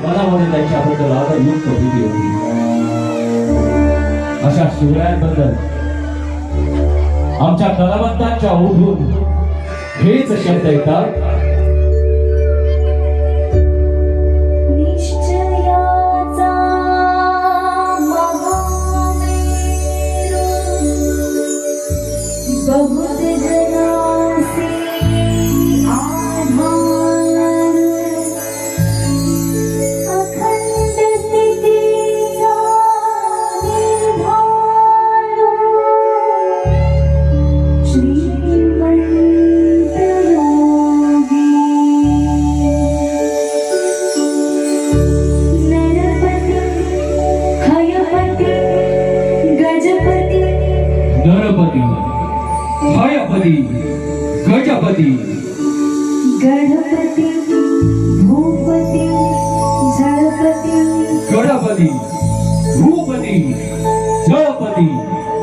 मनामध्ये त्यांच्याबद्दल आदरयुक्त भीती होती. अशा शिवरायांबद्दल आमच्या कलावंतांच्या ओठून हेच शब्द येतात. बहुत जना से आधार अखंड स्थितीचा निर्धार श्रीमंत योगी नरपती हयपती गजपती नरपती हयपती गजपती गणपती भूपती जळपती गणपती